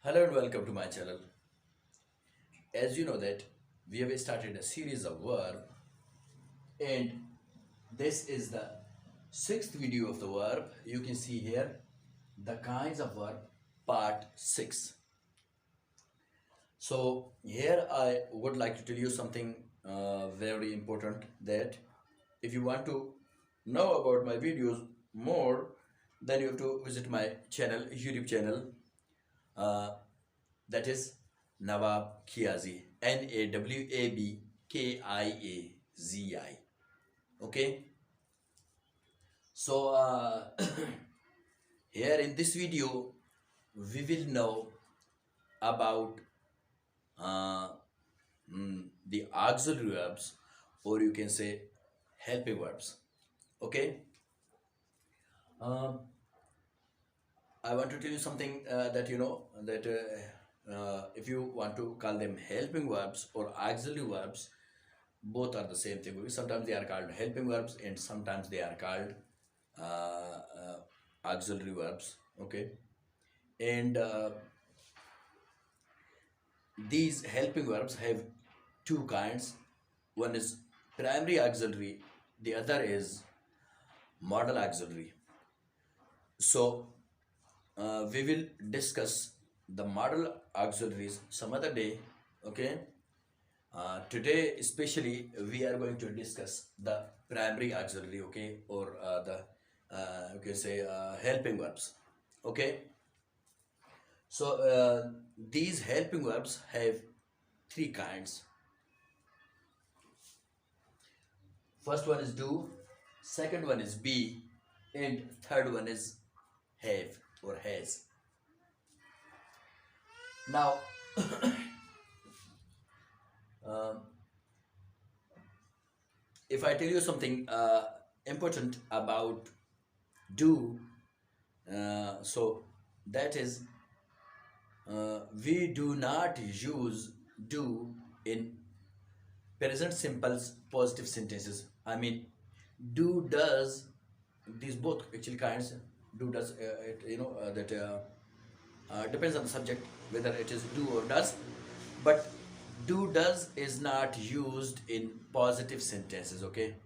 Hello and welcome to my channel. As you know that we have started a series of verb and this is the sixth video of the verb. You can see here the kinds of verb part 6. So here I would like to tell you something very important, that if you want to know about my videos more, then you have to visit my channel, YouTube channel, uh, that is Nawab Kiazai, Nawabkiazai. Okay, so here in this video we will know about uh, the auxiliary verbs, or you can say helping verbs. Okay, um, I want to tell you something that you know that if you want to call them helping verbs or auxiliary verbs, both are the same thing. Sometimes they are called helping verbs and sometimes they are called auxiliary verbs. Okay, and these helping verbs have two kinds. One is primary auxiliary, the other is modal auxiliary. So we will discuss the model auxiliaries some other day. Okay, today especially we are going to discuss the primary auxiliary, okay, or the you can say helping verbs. Okay, so these helping verbs have three kinds. First one is do, second one is be, and third one is have or has. Now um, if I tell you something important about do, so that is we do not use do in present simple positive sentences. I mean, do, does, these both actually kinds. Do, does, that depends on the subject whether it is do or does, but do, does is not used in positive sentences. Okay,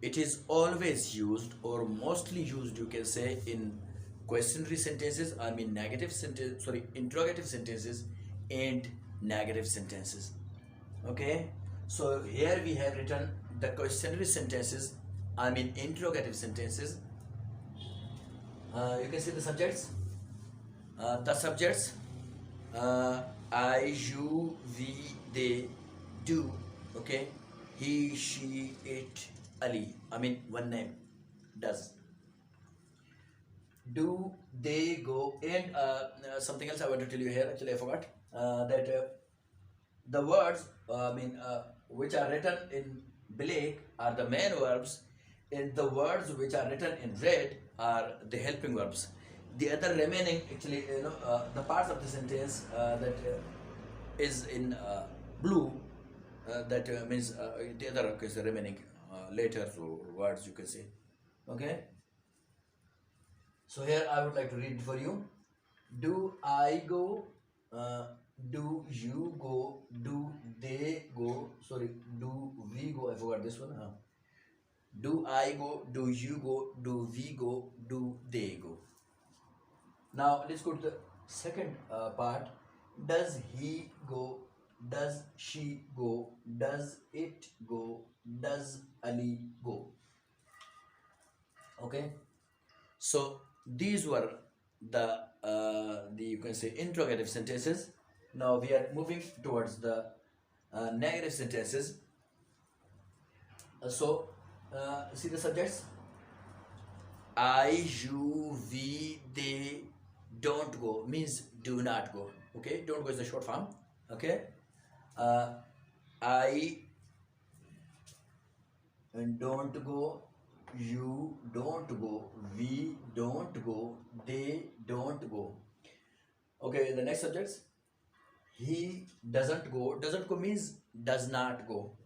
it is always used or mostly used, you can say, in questionary sentences, I mean negative sentence, sorry, interrogative sentences and negative sentences. Okay, so here we have written the questionary sentences, I mean interrogative sentences. You can see the subjects. The subjects, uh, I, you, we, they, do. Okay, he, she, it, Ali. I mean one name, does. Do, they, go, and something else I want to tell you here. Actually, I forgot that the words, which are written in black are the main verbs, and the words which are written in red are the helping verbs. The other remaining, actually, the parts of the sentence that is in blue, that means the other is the remaining letters or words, you can say. Okay. So here I would like to read it for you. Do I go? Uh, do you go? Do they go? Sorry, do we go? I forgot this one. Do I go? Do you go? Do we go? Do they go? Now let's go to the second part. Does he go? Does she go? Does it go? Does Ali go? Okay. So these were the you can say interrogative sentences. Now we are moving towards the negative sentences. See the subjects. I, you, we, they don't go means do not go. Okay, don't go is the short form. Okay, uh, I don't go, you don't go, we don't go, they don't go. Okay, the next subjects. He doesn't go. Doesn't go means does not go.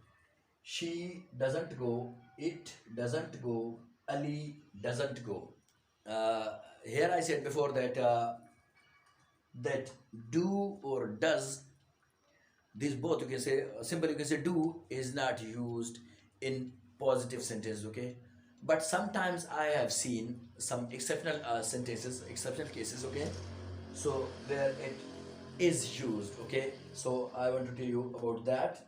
She doesn't go. It doesn't go. Ali doesn't go. Here I said before that that do or does, these both you can say simple, you can say do is not used in positive sentences, okay? But sometimes I have seen some exceptional sentences, exceptional cases, okay, so where it is used, okay? So I want to tell you about that.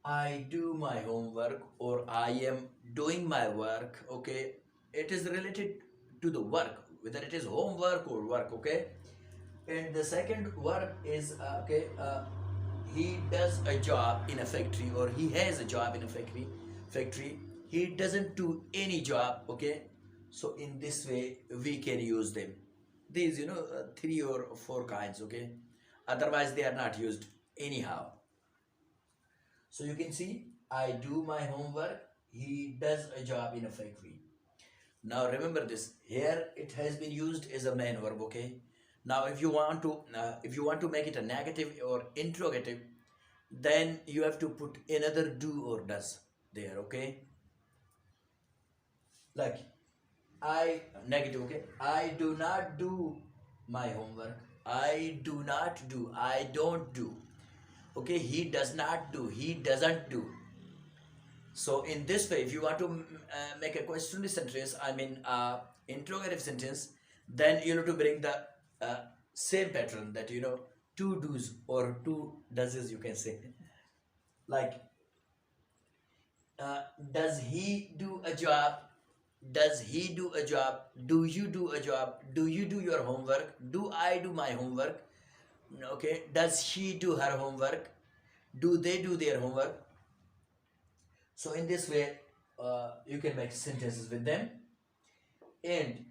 I do my homework or I am doing my work, okay? It is related to the work, whether it is homework or work, okay? And the second work is, he does a job in a factory or he has a job in a factory. He doesn't do any job, okay? So in this way, we can use them. These, three or four kinds, okay? Otherwise, they are not used anyhow. So you can see, I do my homework, he does a job in a factory. Now remember this, here it has been used as a main verb, okay? Now if you want to make it a negative or interrogative, then you have to put another do or does there, okay? Like, I, negative, okay? I do not do my homework. I do not do. I don't do. Okay, he does not do. He doesn't do. So in this way, if you want to make a questionary sentence, interrogative sentence, then you need to bring the same pattern that two do's or two does, you can say. Like, does he do a job? Does he do a job? Do you do a job? Do you do your homework? Do I do my homework? Okay. Does she do her homework? Do they do their homework? So in this way, you can make sentences with them. And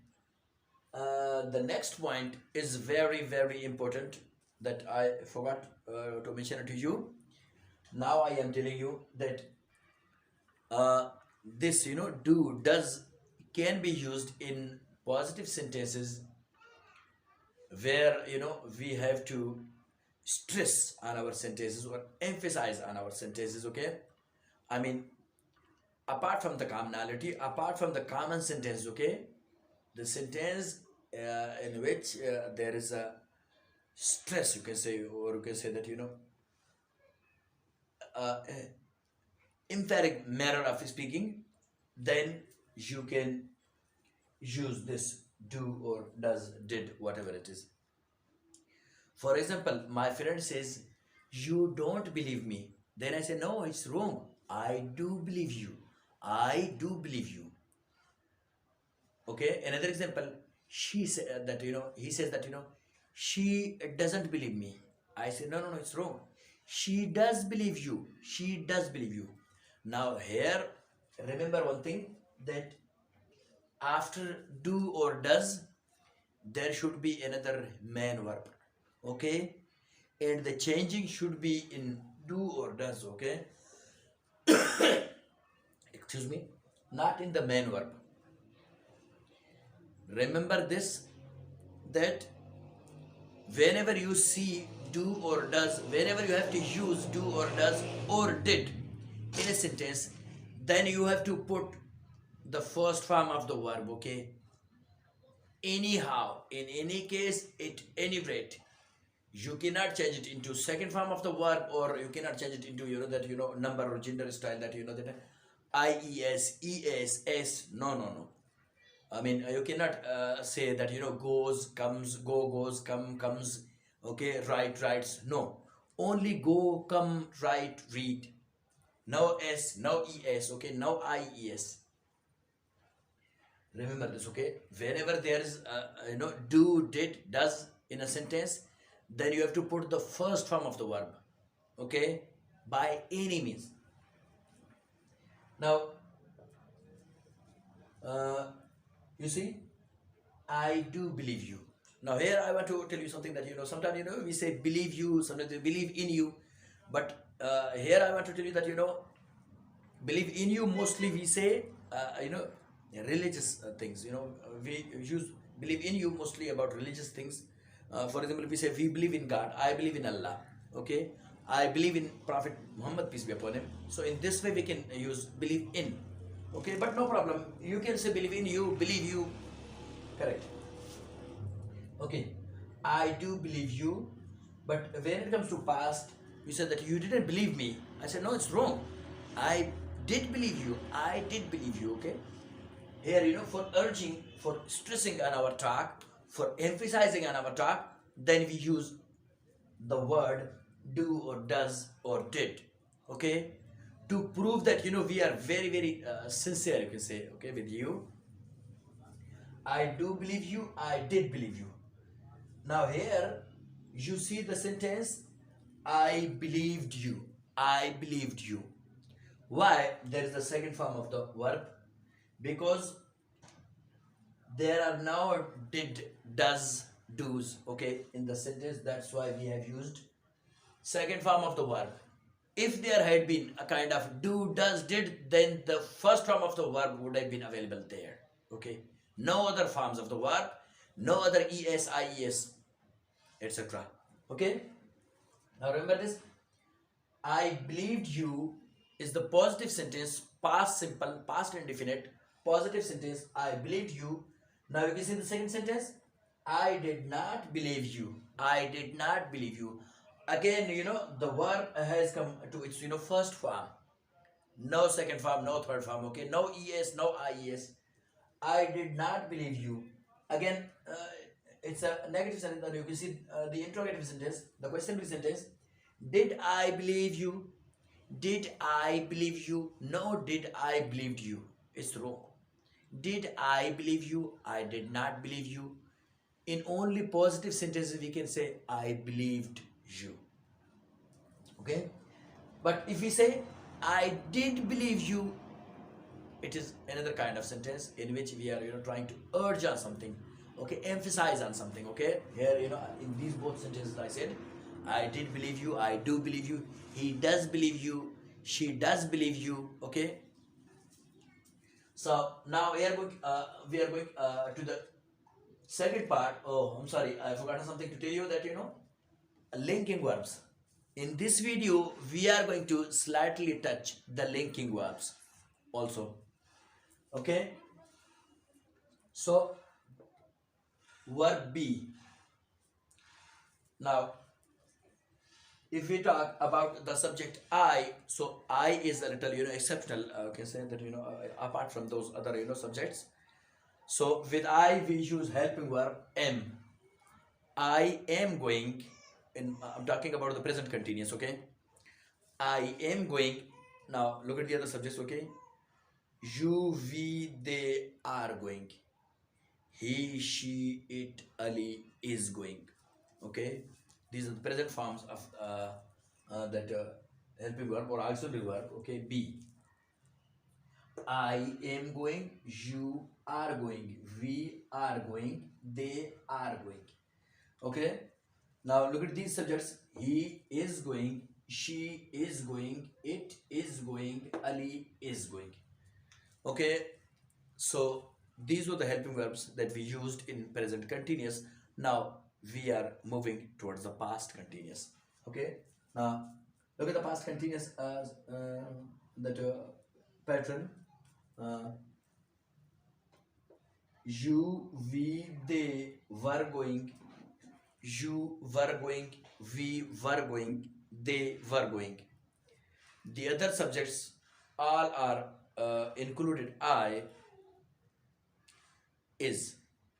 the next point is very, very important that I forgot to mention it to you. Now I am telling you that this, do, does can be used in positive sentences where, we have to stress on our sentences or emphasize on our sentences, okay? I mean, apart from the commonality, apart from the common sentence, okay, the sentence in which there is a stress, you can say, or you can say that emphatic manner of speaking, then you can use this do or does, did, whatever it is. For example, my friend says, you don't believe me. Then I say, no, it's wrong. I do believe you. I do believe you. Okay, another example, she said that, he says that, she doesn't believe me. I say, no, no, no, it's wrong. She does believe you. She does believe you. Now here, remember one thing, that after do or does, there should be another main verb. Okay? And the changing should be in do or does, okay? Excuse me, not in the main verb. Remember this, that whenever you see do or does, whenever you have to use do or does or did in a sentence, then you have to put the first form of the verb, okay? Anyhow, in any case, at any rate, you cannot change it into second form of the verb, or you cannot change it into number or gender style that that ies, es, s. No, no, no. I mean, you cannot say that goes, comes, go, goes, come, comes, okay, write, writes. No, only go, come, write, read. No s, no es, okay, no ies. Remember this, okay? Whenever there is do, did, does in a sentence, then you have to put the first form of the verb, okay, by any means. Now you see, I do believe you. Now here I want to tell you something that sometimes we say believe you, sometimes we believe in you, but here I want to tell you that believe in you, mostly we say religious things. We use believe in you mostly about religious things. For example, we say we believe in God, I believe in Allah, okay, I believe in Prophet Muhammad, peace be upon him. So in this way we can use believe in, okay, but no problem, you can say believe in you, believe you, correct. Okay, I do believe you, but when it comes to past, you said that you didn't believe me. I said, no, it's wrong. I did believe you. I did believe you, okay? Here, for urging, for stressing on our talk, for emphasizing on our talk, then we use the word do or does or did, okay? To prove that, we are very, very sincere, you can say, okay, with you. I do believe you. I did believe you. Now here you see the sentence I believed you. I believed you. Why? There is the second form of the verb. Because there are now did, does, do's, okay, in the sentence. That's why we have used second form of the verb. If there had been a kind of do, does, did, then the first form of the verb would have been available there. Okay. No other forms of the verb, no other es, ies, etc. Okay. Now remember this. I believed you is the positive sentence, past simple, past indefinite, positive sentence. I believed you. Now you can see the second sentence. I did not believe you. I did not believe you. Again, the verb has come to its first form. No second form, no third form. Okay, no es, no ies. I did not believe you. Again, it's a negative sentence. And you can see the interrogative sentence, the questioning sentence. Did I believe you? Did I believe you? No, did I believed you? It's wrong. Did I believe you? I did not believe you. In only positive sentences, we can say I believed you. Okay? But if we say I did believe you, it is another kind of sentence in which we are trying to urge on something, okay, emphasize on something. Okay, here in these both sentences I said I did believe you, I do believe you, he does believe you, she does believe you. Okay, so now we are going to the second part. Oh, I'm sorry, I forgot something to tell you, that linking verbs. In this video we are going to slightly touch the linking verbs also. Okay, so verb B. Now, if we talk about the subject I, so I is a little exceptional. Okay, say that apart from those other subjects. So with I we use helping verb am. I am going. I'm talking about the present continuous. Okay, I am going. Now look at the other subjects. Okay, you, we, they are going. He, she, it, Ali is going. Okay, these are the present forms of that helping verb or auxiliary verb. Okay, be. I am going, you are going, we are going, they are going. Okay, now look at these subjects. He is going, she is going, it is going, Ali is going. Okay, so these were the helping verbs that we used in present continuous. Now we are moving towards the past continuous. Okay, now look at the past continuous as that pattern. Uh, you, we, they were going. You were going. We were going. They were going. The other subjects all are included. I is,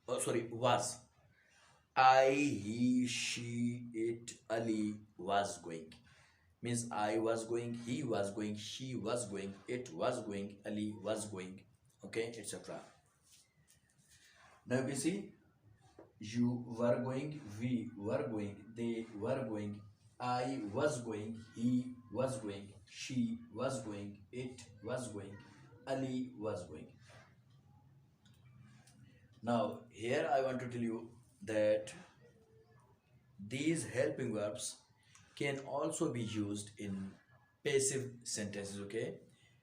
oh, sorry, was. I, he, she, it, Ali was going. Means I was going, he was going, she was going, it was going, Ali was going. Okay, etc. Now you can see you were going, we were going, they were going, I was going, he was going, she was going, it was going, Ali was going. Now here I want to tell you that these helping verbs can also be used in passive sentences. Okay,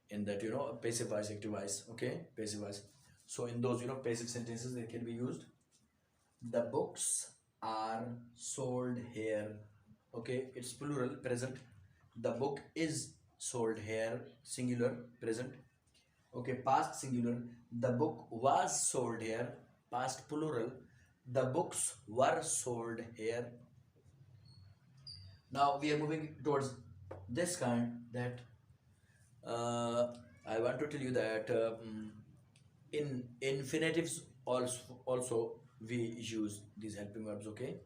in that passive voice, active voice. Okay, passive voice. So in those passive sentences they can be used. The books are sold here. Okay, it's plural, present. The book is sold here, singular, present. Okay, past singular. The book was sold here, past plural. The books were sold here. Now we are moving towards this kind that I want to tell you that in infinitives also we use these helping verbs. Okay,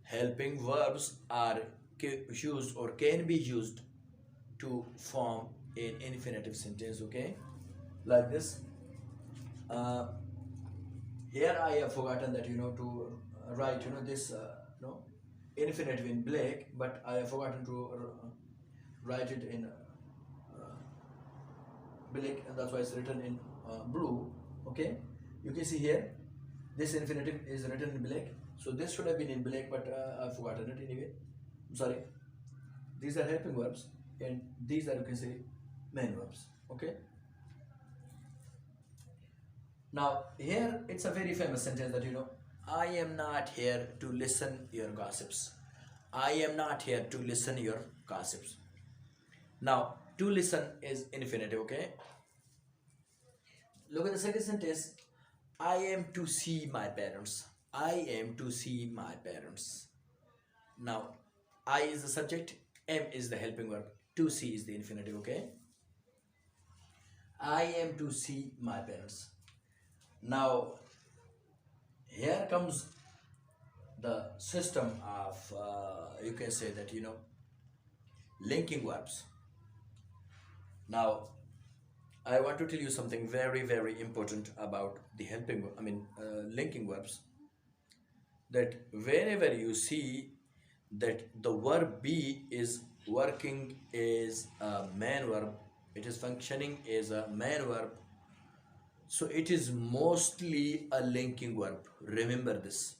helping verbs are used or can be used to form an infinitive sentence. Okay, like this. Uh, Here I have forgotten that to write this infinitive in black, but I have forgotten to write it in black, and that's why it's written in blue. Okay, you can see here this infinitive is written in black, so this should have been in black, but I've forgotten it anyway. I'm sorry. These are helping verbs, and these are, you can say, main verbs. Okay. Now here it's a very famous sentence that I am not here to listen your gossips. I am not here to listen your gossips. Now to listen is infinitive. Okay. Look at the second sentence. I am to see my parents. I am to see my parents. Now I is the subject, am is the helping verb, to see is the infinitive. Okay. I am to see my parents. Now here comes the system of you can say that linking verbs. Now I want to tell you something very very important about the linking verbs, that whenever you see that the verb be is working as a main verb, it is functioning as a main verb, so it is mostly a linking verb. Remember this.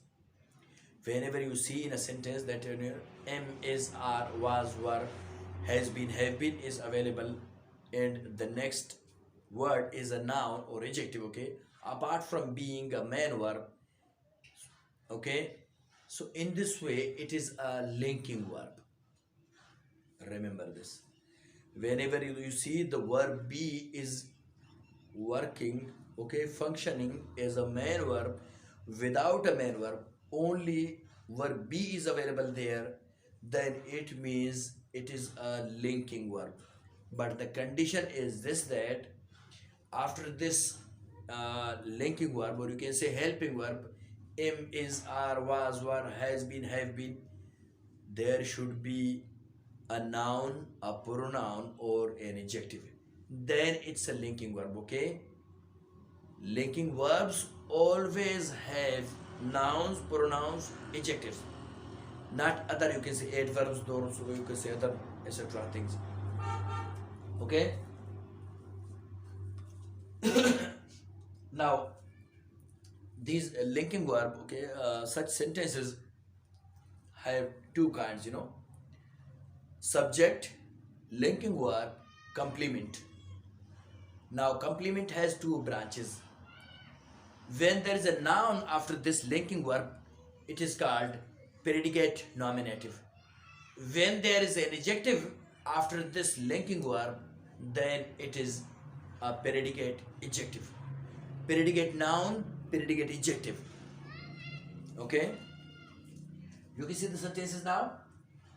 Whenever you see in a sentence that am, is, are, was, were, has been, have been is available, and the next word is a noun or adjective. Okay, apart from being a main verb. Okay, so in this way it is a linking verb. Remember this. Whenever you see the verb be is working, okay, functioning as a main verb, without a main verb, only verb be is available there, then it means it is a linking verb. But the condition is this, that after this linking verb, or you can say helping verb, am, is, are, was, were, has been, have been, there should be a noun, a pronoun, or an adjective. Then it's a linking verb. Okay, linking verbs always have nouns, pronouns, adjectives, not other, you can say, adverbs, those, you can say other, etc. things. Okay. Now these linking verb, okay, such sentences have two kinds, subject, linking verb, complement. Now complement has two branches. When there is a noun after this linking verb, it is called predicate nominative. When there is an adjective after this linking verb, then it is a predicate adjective. Predicate noun, predicate adjective. Okay, you can see the sentences now.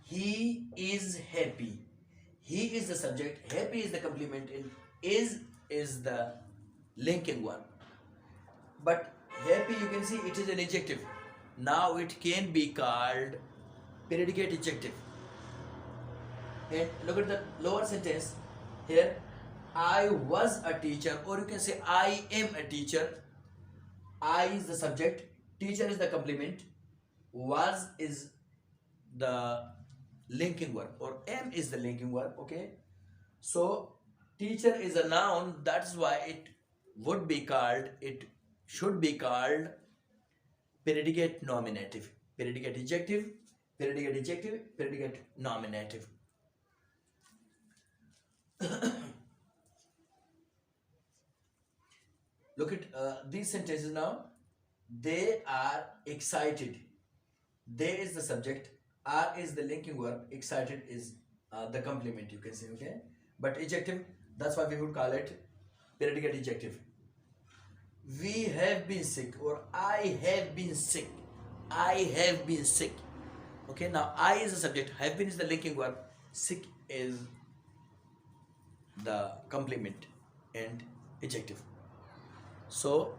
He is happy. He is the subject, happy is the complement, and is the linking verb. But happy, you can see, it is an adjective. Now it can be called predicate adjective. And look at the lower sentence here. I was a teacher, or you can say I am a teacher. I is the subject, teacher is the complement, was is the linking verb, or am is the linking verb. Okay, so teacher is a noun, that's why it should be called predicate nominative. Predicate adjective, predicate adjective, predicate nominative. Look at these sentences now. They are excited. They is the subject, are is the linking verb, excited is the complement, you can say. Okay, but adjective, that's why we would call it predicate adjective. we have been sick, or I have been sick. I have been sick. Okay, now I is the subject, have been is the linking verb, sick is the complement and adjective. So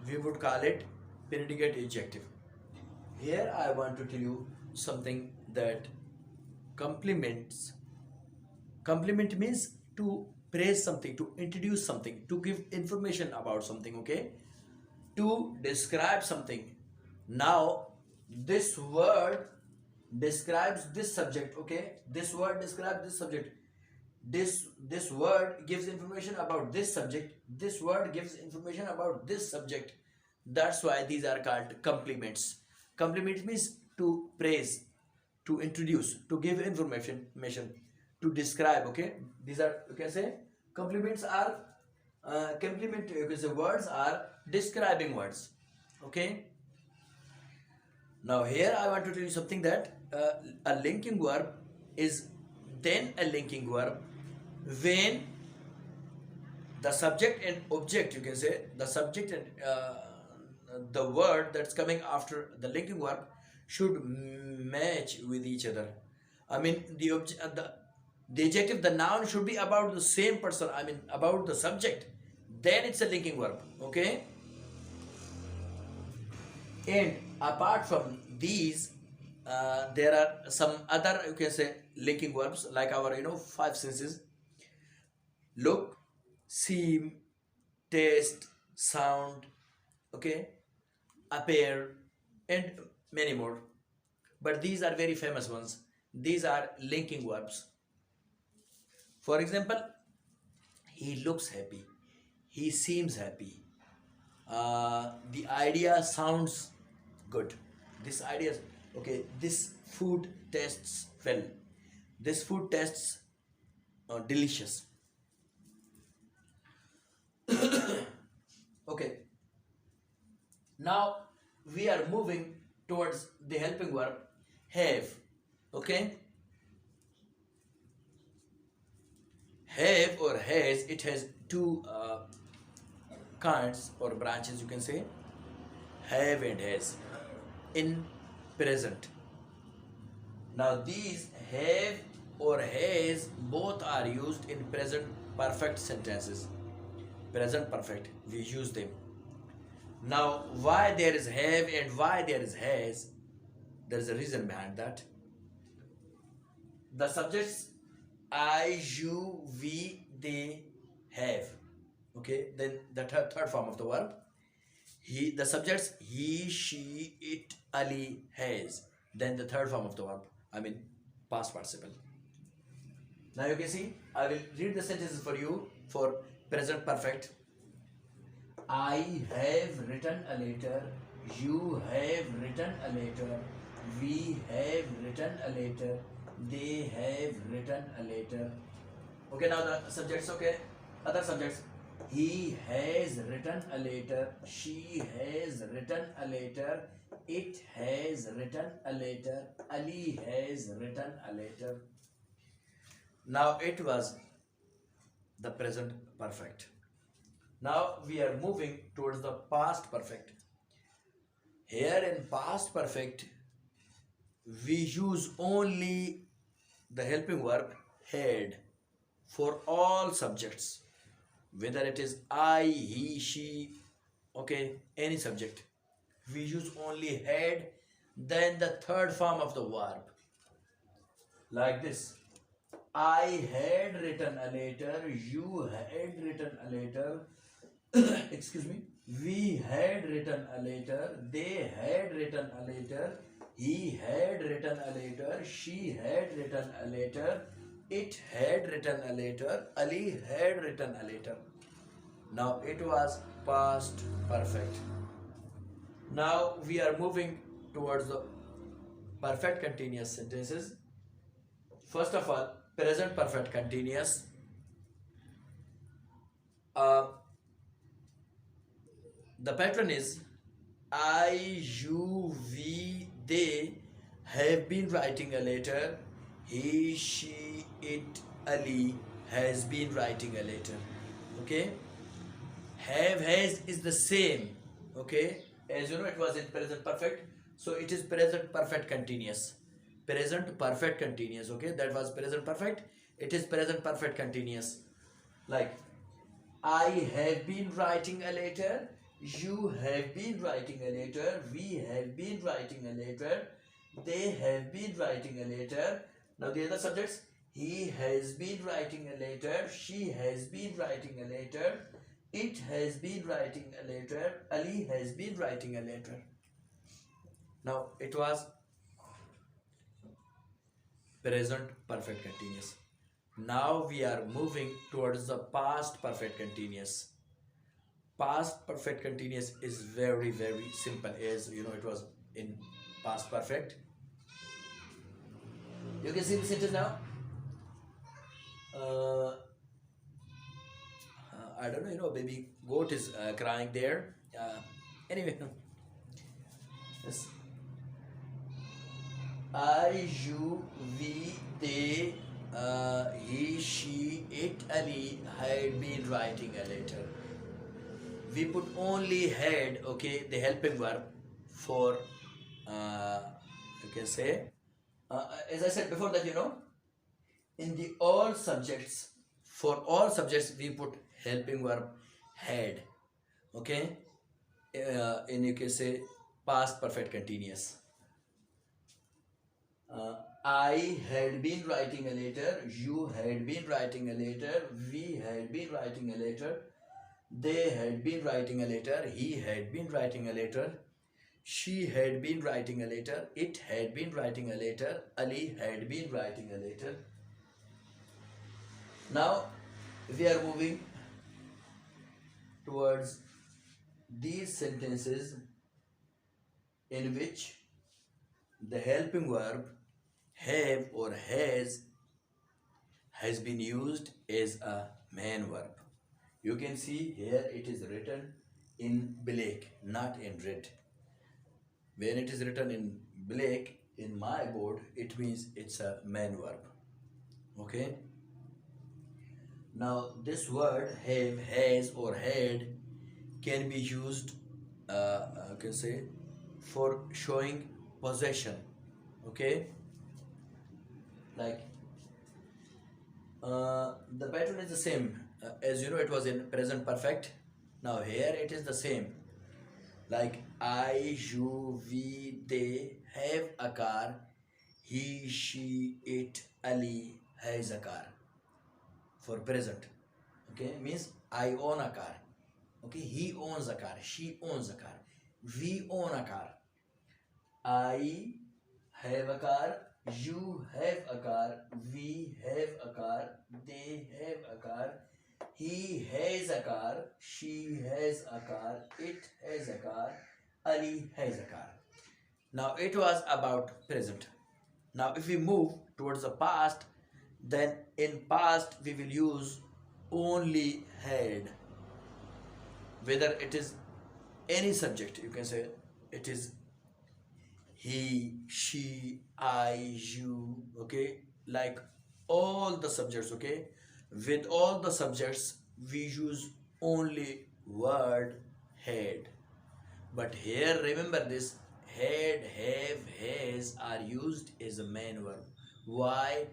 we would call it predicate adjective. Here I want to tell you something that complements. Complement means to praise something, to introduce something, to give information about something, okay? To describe something. Now, this word describes this subject, okay? This word describes this subject. This word gives information about this subject. This word gives information about this subject. That's why these are called complements. Complement means to praise, to introduce, to give information, to describe. Okay, these are, you can say, complements are complement. You can say words are describing words. Okay. Now here I want to tell you something that a linking verb is then a linking verb when the subject and object, you can say, the subject and the word that's coming after the linking verb should match with each other. I mean, the adjective, the noun should be about the same person, I mean about the subject, then it's a linking verb. Okay, and apart from these, there are some other, you can say, linking verbs like our, five senses: look, seem, taste, sound, okay, appear, and many more. But these are very famous ones. These are linking verbs. For example, he looks happy, he seems happy, the idea sounds good, this idea, okay, this food tastes well, this food tastes delicious. Okay, now we are moving towards the helping verb have. Okay, have or has, it has two kinds or branches, you can say, have and has in present. Now these have or has both are used in present perfect sentences. Present perfect, we use them. Now why there is have and why there is has, there is a reason behind that. The subjects I, you, we, they, have. Okay, then the third form of the verb, he, the subjects he, she, it, Ali, has. Then the third form of the verb, I mean past participle. Now you can see, I will read the sentences for you for present perfect. I have written a letter, you have written a letter, we have written a letter, they have written a letter. Okay, now the subjects, okay, other subjects. He has written a letter, she has written a letter, it has written a letter, Ali has written a letter. Now it was the present perfect. Now we are moving towards the past perfect. Here in past perfect, we use only the helping verb had for all subjects, whether it is I, he, she, okay, any subject. We use only had, then the third form of the verb. Like this: I had written a letter, you had written a letter, excuse me, we had written a letter, they had written a letter, he had written a letter, she had written a letter, it had written a letter, Ali had written a letter. Now it was past perfect. Now we are moving towards the perfect continuous sentences. First of all, present perfect continuous. The pattern is I, you, we, they have been writing a letter. He, she, it, Ali has been writing a letter. Okay? Have, has is the same. Okay, as you know, it was in present perfect, so it is present perfect continuous. Present perfect continuous. Okay, that was present perfect. It is present perfect continuous. Like, I have been writing a letter. You have been writing a letter. We have been writing a letter. They have been writing a letter. Now the other subjects. He has been writing a letter. She has been writing a letter. It has been writing a letter. Ali has been writing a letter. Now it was present perfect continuous. Now we are moving towards the past perfect continuous. Past perfect continuous is very simple, as you know it was in past perfect. You can see the sentence now. I don't know, baby goat is crying there. Anyway, yes. I, you, we, they, he, she, it, Ali had been writing a letter. We put only had, okay, the helping verb for, you can say, as I said before that, in the all subjects, for all subjects, we put helping verb had, okay, in, you can say, past perfect continuous. I had been writing a letter, you had been writing a letter, we had been writing a letter, they had been writing a letter, he had been writing a letter, she had been writing a letter, it had been writing a letter, Ali had been writing a letter. Now we are moving towards these sentences in which the helping verb have or has been used as a main verb. You can see here it is written in black, not in red. When it is written in black in my board, it means it's a main verb. Okay. Now this word have, has or had can be used, you can say, for showing possession. Okay. Like, the pattern is the same. As you know, it was in present perfect. Now here it is the same. Like, I, you, we, they have a car. He, she, it, Ali has a car. For present. Okay, means I own a car. Okay, he owns a car. She owns a car. We own a car. I have a car. You have a car. We have a car. They have a car. He has a car. She has a car. It has a car. Ali has a car. Now it was about present. Now if we move towards the past, then in past we will use only had. Whether it is any subject, you can say it is he, she, I, you, okay, like all the subjects, okay. With all the subjects we use only word had. But here remember this, had, have, has are used as a main verb. Why?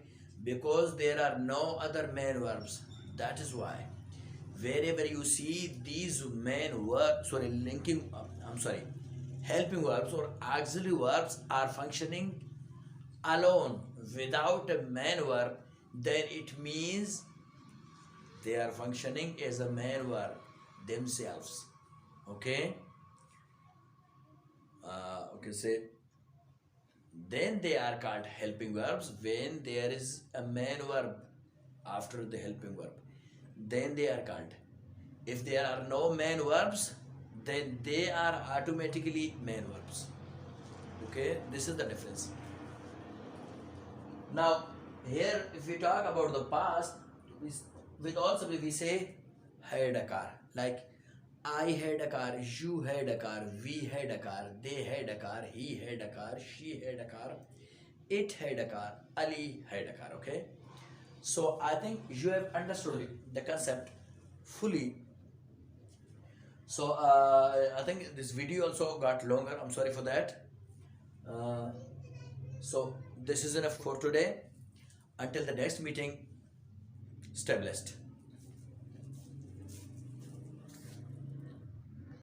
Because there are no other main verbs. That is why. Wherever you see these main verbs, helping verbs or auxiliary verbs are functioning alone without a main verb, then it means they are functioning as a main verb themselves. Okay. Okay, say then they are called helping verbs when there is a main verb after the helping verb. Then they are called. If there are no main verbs, then they are automatically main verbs. Okay, this is the difference. Now here if we talk about the past, with also we say had a car. Like, I had a car, you had a car, we had a car, they had a car, he had a car, she had a car, it had a car, Ali had a car. Okay, so I think you have understood the concept fully. So I think this video also got longer. I'm sorry for that. So this is enough for today. Until the next meeting, stay blessed.